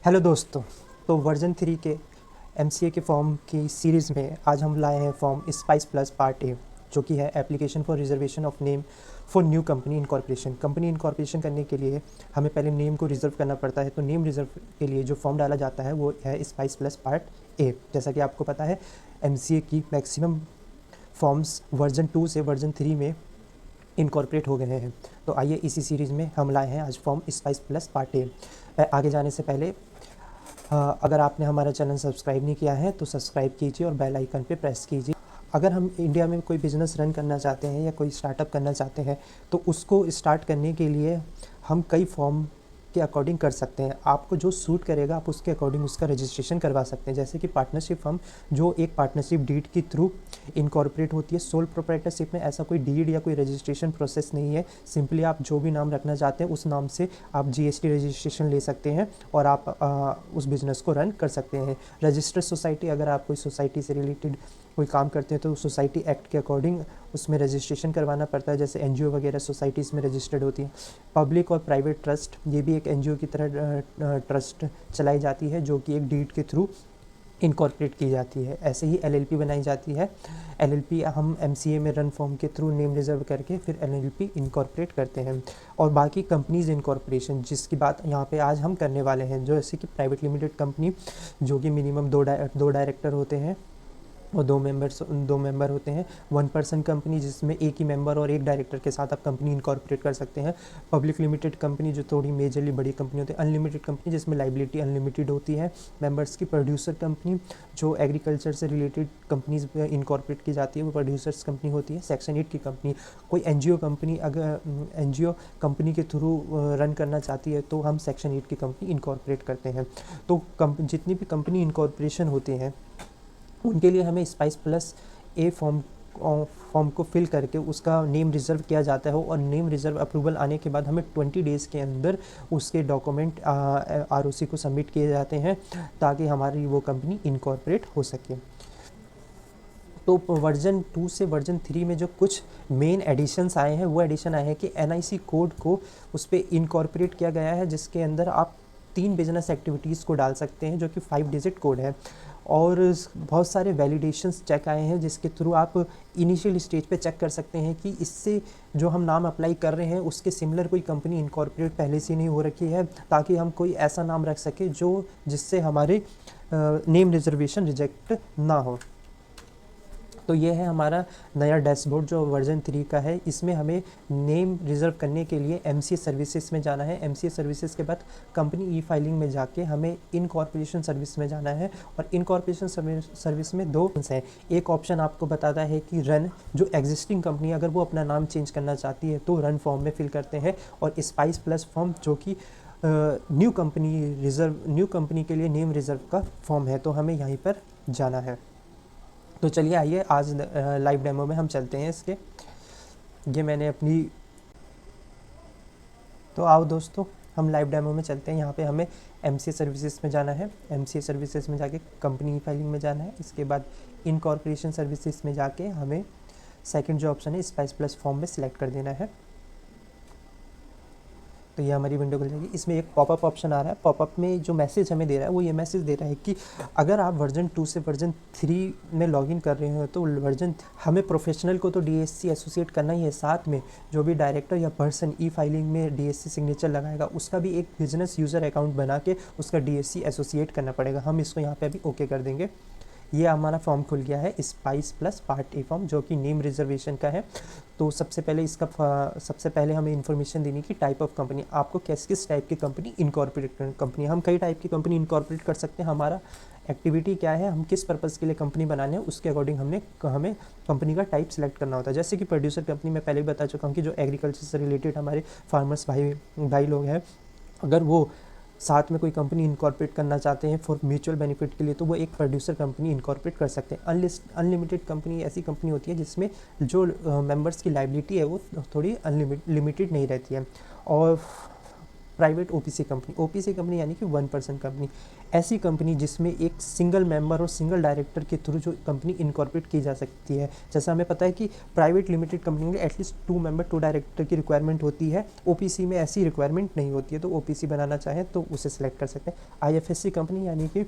Hello दोस्तों। तो version 3 के एमसीए के फॉर्म की सीरीज़ में आज हम लाए हैं form spice plus part A, जो कि है application for reservation of name for new company incorporation. Company incorporation करने के लिए हमें पहले नेम को रिजर्व करना पड़ता है। तो नेम रिजर्व के लिए जो फॉर्म डाला जाता है वो है स्पाइस प्लस पार्ट ए। जैसा कि आपको पता है, एमसीए की मैक्सिमम फॉर्म्स वर्जन 2 से वर्जन 3 में इनकॉर्पोरेट हो गए हैं। तो आइए इसी सीरीज़ में हम लाए हैं आज form spice plus part A. आगे जाने से पहले अगर आपने हमारा चैनल सब्सक्राइब नहीं किया है तो सब्सक्राइब कीजिए और बेल आइकन पे प्रेस कीजिए। अगर हम इंडिया में कोई बिज़नेस रन करना चाहते हैं या कोई स्टार्टअप करना चाहते हैं तो उसको स्टार्ट करने के लिए हम कई फॉर्म के अकॉर्डिंग कर सकते हैं। आपको जो सूट करेगा आप उसके अकॉर्डिंग उसका रजिस्ट्रेशन करवा सकते हैं। जैसे कि पार्टनरशिप फर्म, जो एक पार्टनरशिप डीड के थ्रू इनकॉर्पोरेट होती है। सोल प्रोप्राइटरशिप में ऐसा कोई डीड या कोई रजिस्ट्रेशन प्रोसेस नहीं है। सिंपली आप जो भी नाम रखना चाहते हैं उस नाम से आप जीएसटी रजिस्ट्रेशन ले सकते हैं और आप उस बिज़नेस को रन कर सकते हैं। रजिस्टर्ड सोसाइटी, अगर आप कोई सोसाइटी से रिलेटेड कोई काम करते हैं तो सोसाइटी एक्ट के अकॉर्डिंग उसमें रजिस्ट्रेशन करवाना पड़ता है। जैसे एनजीओ वगैरह सोसाइटीज़ में रजिस्टर्ड होती हैं। पब्लिक और प्राइवेट ट्रस्ट, ये भी एक एनजीओ की तरह ट्रस्ट चलाई जाती है जो कि एक डीड के थ्रू इनकॉर्पोरेट की जाती है। ऐसे ही एलएलपी बनाई जाती है। एलएलपी हम एमसीए में रन फॉर्म के थ्रू नेम रिजर्व करके फिर एलएलपी इनकॉर्पोरेट करते हैं। और बाकी कंपनीज इनकॉर्पोरेशन जिसकी बात यहाँ पे आज हम करने वाले हैं, जो जैसे कि प्राइवेट लिमिटेड कंपनी, जो कि मिनिमम दो डायरेक्टर होते हैं और दो मेंबर होते हैं। 1 पर्सन कंपनी जिसमें एक ही मेंबर और एक डायरेक्टर के साथ आप कंपनी इनकॉर्पोरेट कर सकते हैं। पब्लिक लिमिटेड कंपनी जो थोड़ी मेजरली बड़ी कंपनी होती है। अनलिमिटेड कंपनी जिसमें लाइबिलिटी अनलिमिटेड होती है मेंबर्स की। प्रोड्यूसर कंपनी जो एग्रीकल्चर से रिलेटेड कंपनीज इनकॉर्पोरेट की जाती है वो प्रोड्यूसर्स कंपनी होती है। सेक्शन 8 की कंपनी। कोई एनजीओ कंपनी अगर एनजीओ कंपनी के थ्रू रन करना चाहती है तो हम सेक्शन 8 की कंपनी इनकॉर्पोरेट करते हैं। तो जितनी भी कंपनी इनकॉर्पोरेशन होती हैं उनके लिए हमें स्पाइस प्लस ए फॉर्म को फिल करके उसका नेम रिज़र्व किया जाता है। और नेम रिज़र्व अप्रूवल आने के बाद हमें 20 डेज़ के अंदर उसके डॉक्यूमेंट आरओसी को सबमिट किए जाते हैं ताकि हमारी वो कंपनी इनकॉर्पोरेट हो सके। तो वर्जन 2 से वर्जन 3 में जो कुछ मेन एडिशंस आए हैं वो एडिशन आए हैं कि एनआईसी कोड को उस पर इनकॉर्पोरेट किया गया है, जिसके अंदर आप 3 बिजनेस एक्टिविटीज़ को डाल सकते हैं जो कि 5 डिजिट कोड है। और बहुत सारे वैलिडेशंस चेक आए हैं जिसके थ्रू आप इनिशियल स्टेज पे चेक कर सकते हैं कि इससे जो हम नाम अप्लाई कर रहे हैं उसके सिमिलर कोई कंपनी इनकॉर्पोरेट पहले से नहीं हो रखी है, ताकि हम कोई ऐसा नाम रख सके जो जिससे हमारे नेम रिजर्वेशन रिजेक्ट ना हो। तो ये है हमारा नया डैशबोर्ड जो वर्जन 3 का है। इसमें हमें नेम रिज़र्व करने के लिए एमसीए सर्विसेज में जाना है। एमसीए सर्विसेज के बाद कंपनी ई फाइलिंग में जाके हमें इनकॉर्पोरेशन सर्विस में जाना है। और इनकॉर्पोरेशन सर्विस में 2 ऑप्शन हैं। एक ऑप्शन आपको बताता है कि रन, जो एग्जिस्टिंग कंपनी अगर वो अपना नाम चेंज करना चाहती है तो रन फॉर्म में फिल करते हैं। और स्पाइस प्लस फॉर्म जो कि न्यू कंपनी के लिए नेम रिज़र्व का फॉर्म है, तो हमें यहीं पर जाना है। तो चलिए आइए आज लाइव डेमो में हम चलते हैं इसके। ये मैंने अपनी, तो आओ दोस्तों हम लाइव डेमो में चलते हैं। यहाँ पे हमें एमसीए सर्विसेज में जाना है। एमसीए सर्विसेज में जाके कंपनी फाइलिंग में जाना है। इसके बाद इनकॉर्पोरेशन सर्विसेज में जाके हमें सेकंड जो ऑप्शन है स्पाइस प्लस फॉर्म में सिलेक्ट कर देना है। तो ये हमारी विंडो खुल जाएगी। इसमें एक पॉपअप ऑप्शन आ रहा है। पॉपअप में जो मैसेज हमें दे रहा है वो ये मैसेज दे रहा है कि अगर आप वर्जन 2 से वर्जन 3 में लॉगिन कर रहे हो तो हमें प्रोफेशनल को तो डीएससी एसोसिएट करना ही है, साथ में जो भी डायरेक्टर या पर्सन ई फाइलिंग में डीएससी सिग्नेचर लगाएगा उसका भी एक बिजनेस यूज़र अकाउंट बना के उसका डीएससी एसोसिएट करना पड़ेगा। हम इसको यहाँ पर अभी ओके कर देंगे। ये हमारा फॉर्म खुल गया है spice plus part A form, जो कि नेम रिजर्वेशन का है। तो सबसे पहले हमें इन्फॉर्मेशन देनी कि टाइप ऑफ कंपनी, आपको किस टाइप की कंपनी इनकॉर्पोरेट कंपनी। हम कई टाइप की कंपनी इनकॉर्पोरेट कर सकते हैं। हमारा एक्टिविटी क्या है, हम किस पर्पज़ के लिए कंपनी बनाने हैं उसके अकॉर्डिंग हमें कंपनी का टाइप सेलेक्ट करना होता है। जैसे कि प्रोड्यूसर कंपनी में पहले भी बता चुका हूँ कि जो एग्रीकल्चर से रिलेटेड हमारे फार्मर्स भाई लोग हैं, अगर वो साथ में कोई कंपनी इनकॉर्पोरेट करना चाहते हैं फॉर म्यूचुअल बेनिफिट के लिए तो वो एक प्रोड्यूसर कंपनी इनकॉर्पोरेट कर सकते हैं। अनलिमिटेड कंपनी ऐसी कंपनी होती है जिसमें जो मेंबर्स की लाइबिलिटी है वो थोड़ी लिमिटेड नहीं रहती है। और प्राइवेट ओपीसी कंपनी यानी कि 1% कंपनी, ऐसी कंपनी जिसमें एक सिंगल मेंबर और सिंगल डायरेक्टर के थ्रू जो कंपनी इनकॉर्पोरेट की जा सकती है। जैसा हमें पता है कि प्राइवेट लिमिटेड कंपनी में एटलीस्ट 2 मेंबर 2 डायरेक्टर की रिक्वायरमेंट होती है, ओपीसी में ऐसी रिक्वायरमेंट नहीं होती है, तो ओपीसी बनाना चाहें तो उसे सेलेक्ट कर सकते हैं। आईएफएससी कंपनी यानी कि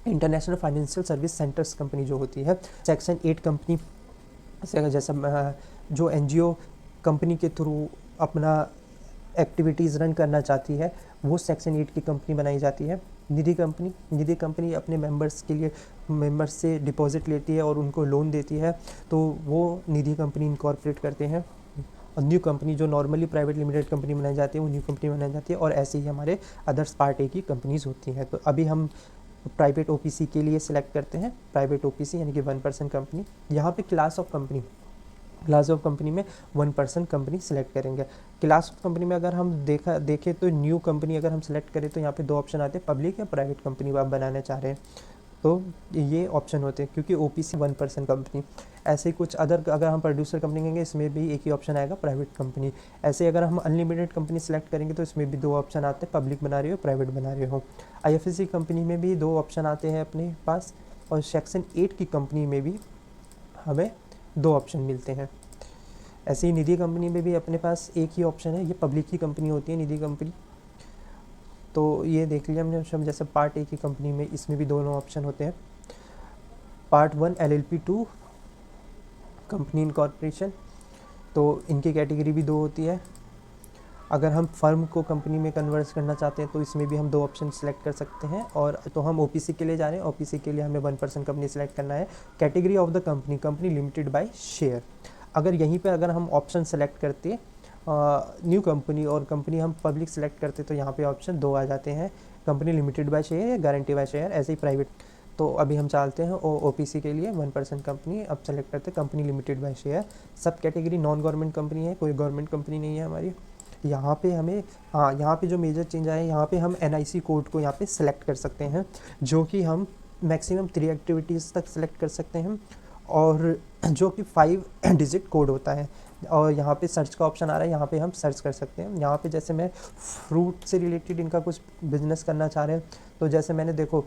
international financial service centres company जो होती है। सेक्शन 8 कंपनी जैसा जो एनजीओ कंपनी के थ्रू अपना एक्टिविटीज़ रन करना चाहती है वो सेक्शन 8 की कंपनी बनाई जाती है। निधि कंपनी अपने मेंबर्स के लिए मेंबर्स से डिपॉजिट लेती है और उनको लोन देती है, तो वो निधि कंपनी इनकॉर्पोरेट करते हैं। और न्यू कंपनी जो नॉर्मली प्राइवेट लिमिटेड कंपनी बनाई जाती है वो न्यू कंपनी बनाई जाती है, और ऐसे ही हमारे अदर्स पार्ट ए की कंपनीज़ होती हैं। तो अभी हम प्राइवेट ओपीसी के लिए सिलेक्ट करते हैं प्राइवेट ओपीसी यानी कि 1% कंपनी। यहाँ पे क्लास ऑफ कंपनी में 1% कंपनी सेलेक्ट करेंगे। क्लास ऑफ कंपनी में अगर हम देखें तो न्यू कंपनी अगर हम सेलेक्ट करें तो यहाँ पे 2 ऑप्शन आते हैं, पब्लिक या प्राइवेट कंपनी आप बनाना चाह रहे हैं, तो ये ऑप्शन होते हैं क्योंकि ओपीसी 1% कंपनी। ऐसे ही कुछ अगर हम प्रोड्यूसर कंपनी करेंगे इसमें भी एक ही ऑप्शन आएगा प्राइवेट कंपनी। ऐसे अगर हम अनलिमिटेड कंपनी सेलेक्ट करेंगे तो इसमें भी 2 ऑप्शन आते हैं, पब्लिक बना रहे हो प्राइवेट बना रहे हो। आईएफएससी कंपनी में भी 2 ऑप्शन आते हैं अपने पास, और सेक्शन 8 की कंपनी में भी हमें 2 ऑप्शन मिलते हैं। ऐसे ही निधि कंपनी में भी अपने पास एक ही ऑप्शन है, ये पब्लिक की कंपनी होती है निधि कंपनी। तो ये देख लिया हमने, जैसे पार्ट ए की कंपनी में इसमें भी दोनों ऑप्शन होते हैं। पार्ट 1 LLP 2 कंपनी इनकॉर्पोरेशन, तो इनकी कैटेगरी भी 2 होती है। अगर हम फर्म को कंपनी में कन्वर्ट करना चाहते हैं तो इसमें भी हम 2 ऑप्शन सेलेक्ट कर सकते हैं। और तो हम ओपीसी के लिए जा रहे हैं, ओपीसी के लिए हमें 1% कंपनी सेलेक्ट करना है। Category of the company limited by share. अगर यहीं पे अगर हम ऑप्शन सेलेक्ट करते न्यू कंपनी और कंपनी हम पब्लिक सेलेक्ट करते तो यहाँ पे ऑप्शन 2 आ जाते हैं, कंपनी लिमिटेड बाय शेयर या गारंटी बाय शेयर, ऐसे ही प्राइवेट। तो अभी हम चाहते हैं ओपीसी के लिए 1% कंपनी, अब सेलेक्ट करते हैं कंपनी लिमिटेड बाय शेयर। सब कैटेगरी नॉन गवर्नमेंट कंपनी है, कोई गवर्नमेंट कंपनी नहीं है हमारी। यहाँ पे हमें यहाँ पे जो मेजर चेंज आए, यहाँ पे हम NIC कोड को यहाँ पे सेलेक्ट कर सकते हैं, जो कि हम मैक्सिमम 3 एक्टिविटीज़ तक सेलेक्ट कर सकते हैं, और जो कि 5 डिजिट कोड होता है। और यहाँ पे सर्च का ऑप्शन आ रहा है, यहाँ पे हम सर्च कर सकते हैं। यहाँ पे जैसे मैं फ्रूट से रिलेटेड इनका कुछ बिजनेस करना चाह रहे हैं, तो जैसे मैंने देखो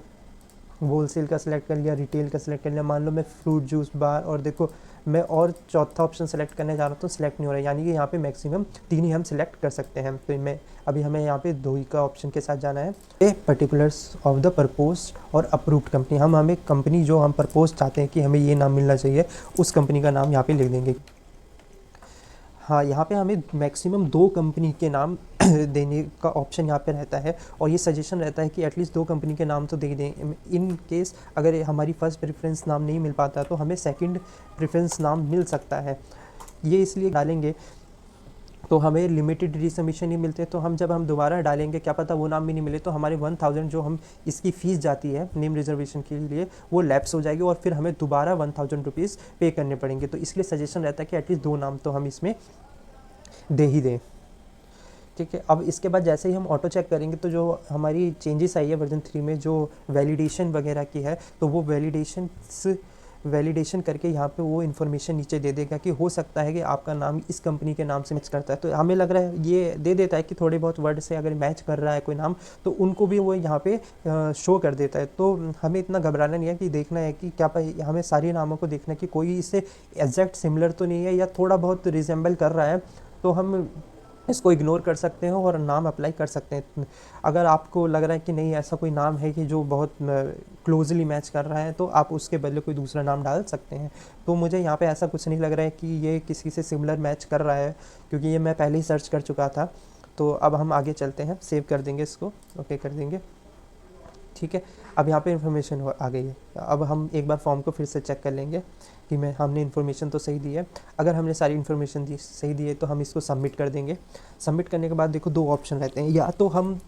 होलसेल का सिलेक्ट कर लिया, रिटेल का सिलेक्ट कर लिया, मान लो मैं फ्रूट जूस बार, और देखो मैं और चौथा ऑप्शन सेलेक्ट करने जा रहा हूँ तो सिलेक्ट नहीं हो रहा है, यानी कि यहाँ पे मैक्सिमम 3 ही हम सिलेक्ट कर सकते हैं। तो अभी हमें यहाँ पे 2 ही का ऑप्शन के साथ जाना है। ये पर्टिकुलर्स ऑफ द प्रपोज और अप्रूव्ड कंपनी, हमें कंपनी जो हम प्रपोज चाहते हैं कि हमें ये नाम मिलना चाहिए, उस कंपनी का नाम यहाँ पे लिख देंगे। हाँ, यहाँ पे हमें मैक्सिमम 2 कंपनी के नाम देने का ऑप्शन यहाँ पे रहता है, और ये सजेशन रहता है कि एटलीस्ट 2 कंपनी के नाम तो दे दें। इन केस अगर हमारी फर्स्ट प्रेफरेंस नाम नहीं मिल पाता तो हमें सेकंड प्रेफरेंस नाम मिल सकता है। ये इसलिए डालेंगे तो हमें लिमिटेड रीसबमिशन ही मिलते हैं, तो जब हम दोबारा डालेंगे क्या पता वो नाम भी नहीं मिले, तो हमारे 1000 जो हम इसकी फ़ीस जाती है नेम रिजर्वेशन के लिए वो लैप्स हो जाएगी, और फिर हमें दोबारा 1000 रुपीज़ पे करने पड़ेंगे। तो इसलिए सजेशन रहता है कि एटलीस्ट 2 नाम तो हम इसमें दे ही दें। ठीक है, अब इसके बाद जैसे ही हम ऑटो चेक करेंगे तो जो हमारी चेंजेस आई है वर्जन 3 में, जो वैलिडेशन वगैरह की है, तो वो वैलिडेशन करके यहाँ पे वो इन्फॉर्मेशन नीचे दे देगा कि हो सकता है कि आपका नाम इस कंपनी के नाम से मैच करता है। तो हमें लग रहा है ये दे देता है कि थोड़े बहुत वर्ड से अगर मैच कर रहा है कोई नाम तो उनको भी वो यहाँ पे शो कर देता है। तो हमें इतना घबराना नहीं है कि देखना है कि क्या हमें सारे नामों को देखना है कि कोई इससे एग्जैक्ट सिमिलर तो नहीं है या थोड़ा बहुत रिजेंबल कर रहा है, तो हम इसको इग्नोर कर सकते हैं और नाम अप्लाई कर सकते हैं। अगर आपको लग रहा है कि नहीं ऐसा कोई नाम है कि जो बहुत क्लोजली मैच कर रहा है, तो आप उसके बदले कोई दूसरा नाम डाल सकते हैं। तो मुझे यहाँ पे ऐसा कुछ नहीं लग रहा है कि ये किसी से सिमिलर मैच कर रहा है, क्योंकि ये मैं पहले ही सर्च कर चुका था। तो अब हम आगे चलते हैं, सेव कर देंगे इसको, ओके कर देंगे। ठीक है, अब यहाँ पे इन्फॉर्मेशन आ गई है। अब हम एक बार फॉर्म को फिर से चेक कर लेंगे कि हमने इन्फॉर्मेशन तो सही दी है। अगर हमने सारी इन्फॉर्मेशन सही दी है तो हम इसको सबमिट कर देंगे। सबमिट करने के बाद देखो 2 ऑप्शन रहते हैं, या तो हम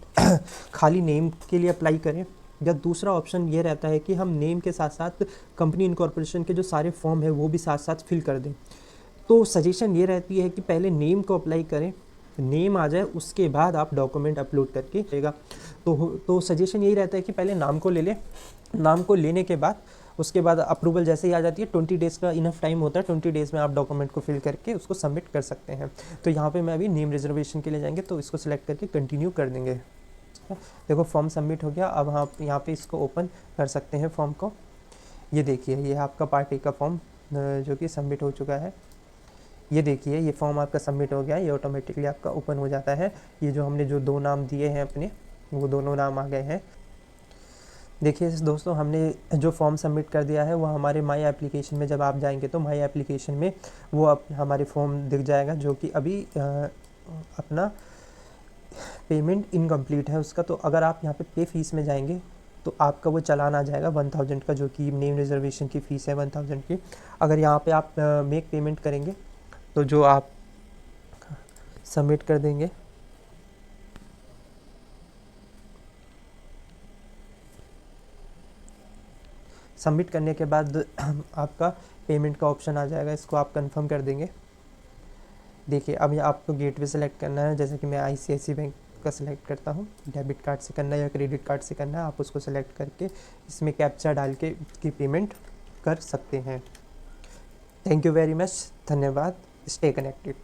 खाली नेम के लिए अप्लाई करें, या दूसरा ऑप्शन ये रहता है कि हम नेम के साथ साथ कंपनी इनकॉर्पोरेशन के जो सारे फॉर्म है वो भी साथ साथ फिल कर दें। तो सजेशन ये रहती है कि पहले नेम को अप्लाई करें, नेम आ जाए उसके बाद आप डॉक्यूमेंट अपलोड करके देगा। तो सजेशन यही रहता है कि पहले नाम को ले लें, नाम को लेने के बाद उसके बाद अप्रूवल जैसे ही आ जाती है, 20 डेज़ का इनफ टाइम होता है, 20 डेज़ में आप डॉक्यूमेंट को फिल करके उसको सबमिट कर सकते हैं। तो यहाँ पे मैं अभी नेम रिजर्वेशन के लिए जाएंगे तो इसको सिलेक्ट करके कंटिन्यू कर देंगे। देखो फॉर्म सबमिट हो गया। अब आप यहाँ पे इसको ओपन कर सकते हैं फॉर्म को। ये देखिए, ये आपका पार्ट ए का फॉर्म जो कि सबमिट हो चुका है। ये देखिए, ये फॉर्म आपका सबमिट हो गया, ये ऑटोमेटिकली आपका ओपन हो जाता है। ये जो हमने जो 2 नाम दिए हैं अपने, वो दोनों नाम आ गए हैं। देखिए दोस्तों, हमने जो फॉर्म सबमिट कर दिया है वो हमारे माई एप्लीकेशन में जब आप जाएंगे तो माई एप्लीकेशन में वो हमारे फॉर्म दिख जाएगा, जो कि अभी अपना पेमेंट इनकम्प्लीट है उसका। तो अगर आप यहाँ पे पे फीस में जाएंगे तो आपका वो चालान आ जाएगा 1000 का, जो कि नेम रिजर्वेशन की फ़ीस है 1000 की। अगर यहाँ पे आप मेक पेमेंट करेंगे तो जो आप सबमिट कर देंगे, सबमिट करने के बाद आपका पेमेंट का ऑप्शन आ जाएगा, इसको आप कंफर्म कर देंगे। देखिए अब ये आपको गेटवे सेलेक्ट करना है, जैसे कि मैं ICICI बैंक का सिलेक्ट करता हूँ। डेबिट कार्ड से करना है या क्रेडिट कार्ड से करना है, आप उसको सेलेक्ट करके इसमें कैप्चा डाल के इसकी पेमेंट कर सकते हैं। थैंक यू वेरी मच, धन्यवाद। Stay connected.